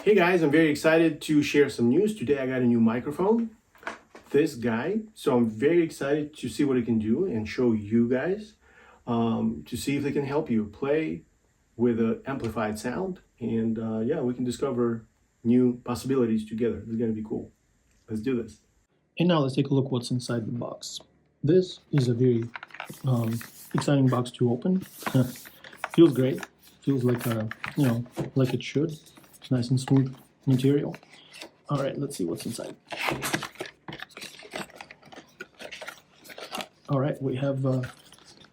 Hey guys, I'm very excited to share some news. Today I got a new microphone, this guy. So I'm very excited to see what it can do and show you guys to see if it can help you play with an amplified sound. And yeah, we can discover new possibilities together. It's gonna be cool. Let's do this. And now let's take a look what's inside the box. This is a very exciting box to open. Feels great. Feels like like it should. Nice and smooth material. All right, let's see what's inside. All right, we have a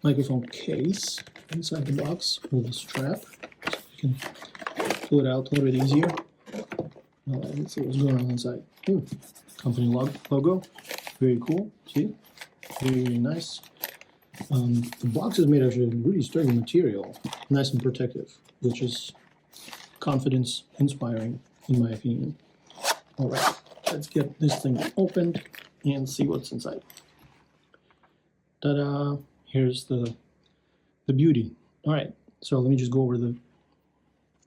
microphone case inside the box with a strap. So you can pull it out a little bit easier. All right, let's see what's going on inside. Ooh, company logo. Very cool. See? Very nice. The box is made out of really sturdy material, nice and protective, which is confidence inspiring in my opinion. All right, let's get this thing opened and see what's inside. Ta-da! Here's the beauty. All right, so let me just go over the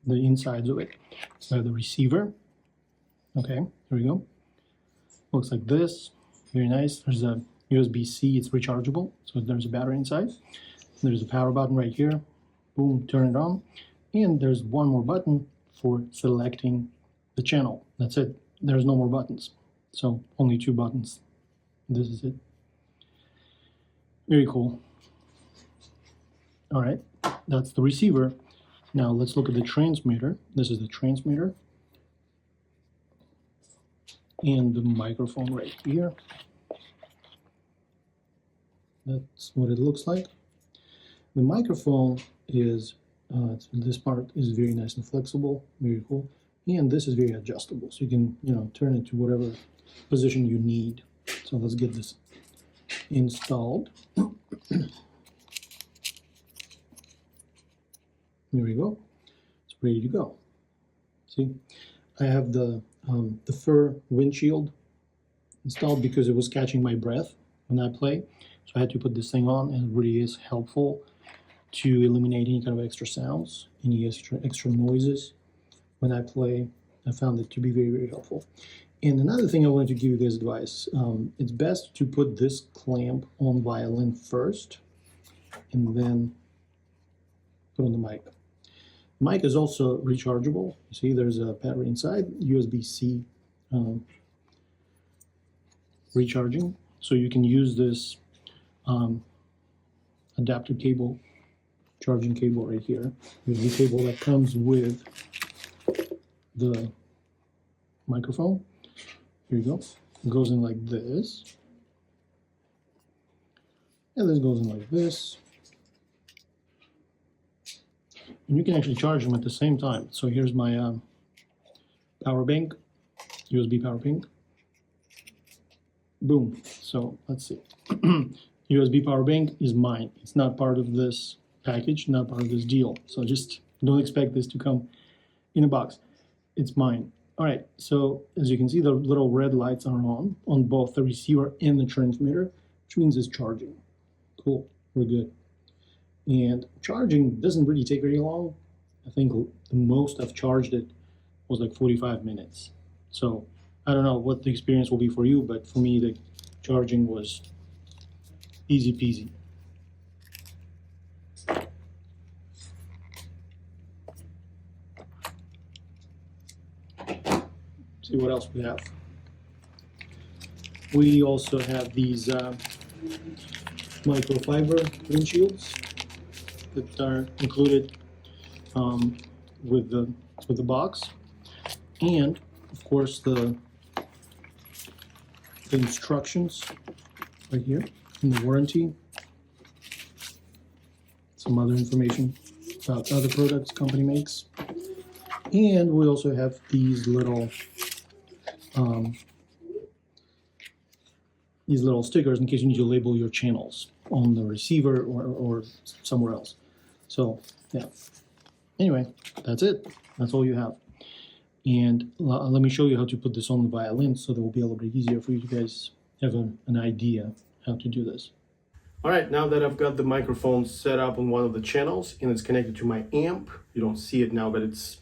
insides of it. So the receiver. Okay, here we go. Looks like this. Very nice. There's a USB-C. It's rechargeable, so there's a battery inside. There's a power button right here. Boom, turn it on. And there's one more button for selecting the channel. That's it. There's no more buttons. So only two buttons. This is it. Very cool. All right, that's the receiver. Now let's look at the transmitter. This is the transmitter. And the microphone right here. That's what it looks like. The microphone is this part is very nice and flexible, very cool, and this is very adjustable, so you can turn it to whatever position you need. So let's get this installed. Here we go. It's ready to go. See, I have the fur windshield installed because it was catching my breath when I play, so I had to put this thing on, and it really is helpful to eliminate any kind of extra sounds, any extra noises when I play. I found it to be very, very helpful. And another thing I wanted to give you guys advice, it's best to put this clamp on violin first and then put on the mic. The mic is also rechargeable. You see there's a battery inside, USB-C recharging, so you can use this adapter cable, charging cable right here. Here's the cable that comes with the microphone. Here you go. It goes in like this. And this goes in like this. And you can actually charge them at the same time. So here's my power bank, USB power bank. Boom. So let's see. USB power bank is mine. It's not part of this package, not part of this deal. So just don't expect this to come in a box. It's mine. All right, so as you can see, the little red lights are on both the receiver and the transmitter, which means it's charging. Cool, we're good. And charging doesn't really take very long. I think the most I've charged it was like 45 minutes. So I don't know what the experience will be for you, but for me, the charging was easy peasy. See what else we have. We also have these microfiber windshields that are included with the box, and of course the instructions right here, and the warranty, some other information about other products company makes, and we also have these little stickers in case you need to label your channels on the receiver or somewhere else. So yeah, anyway, that's it. That's all you have. And let me show you how to put this on the violin so that it will be a little bit easier for you guys have an idea how to do this. All right, now that I've got the microphone set up on one of the channels and it's connected to my amp, you don't see it now, but it's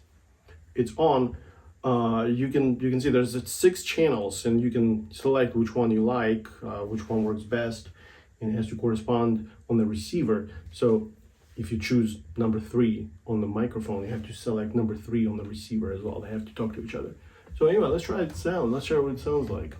on. you can see there's 6 channels, and you can select which one you like, which one works best, and it has to correspond on the receiver. So if you choose number 3 on the microphone, you have to select number 3 on the receiver as well. They have to talk to each other. So anyway, let's try the sound. Let's hear what it sounds like.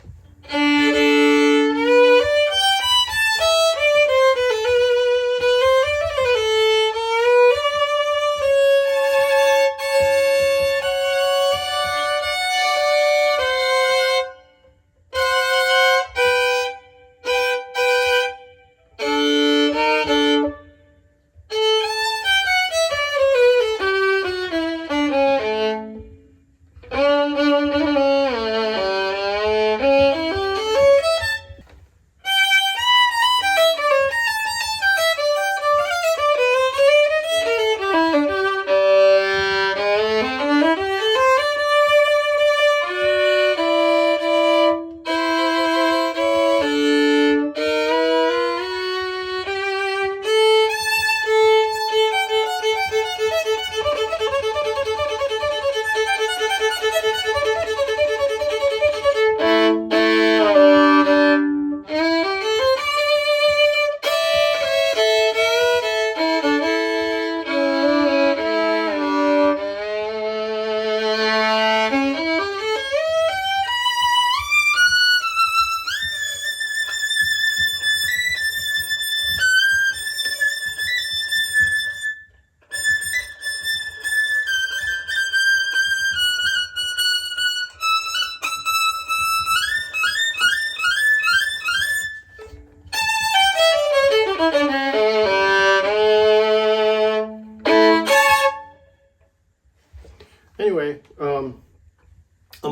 Anyway, I'm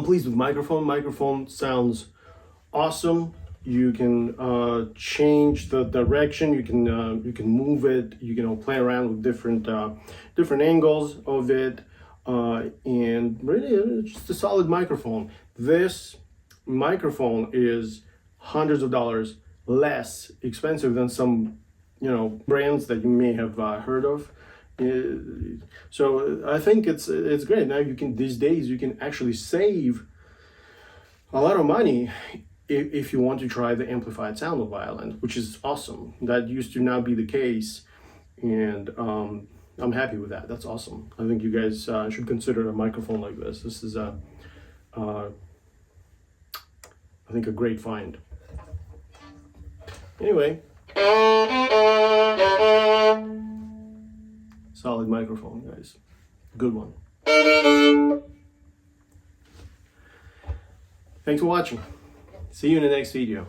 pleased with microphone. Microphone sounds awesome. You can change the direction. You can move it. You can play around with different angles of it, and really, it's just a solid microphone. This microphone is hundreds of dollars less expensive than some brands that you may have heard of. So I think it's great. Now these days you can actually save a lot of money if you want to try the amplified sound of violin, which is awesome. That used to not be the case, and I'm happy with that. That's awesome. I think you guys should consider a microphone like this. This is I think a great find. Anyway. Solid microphone, guys. Good one. Thanks for watching. See you in the next video.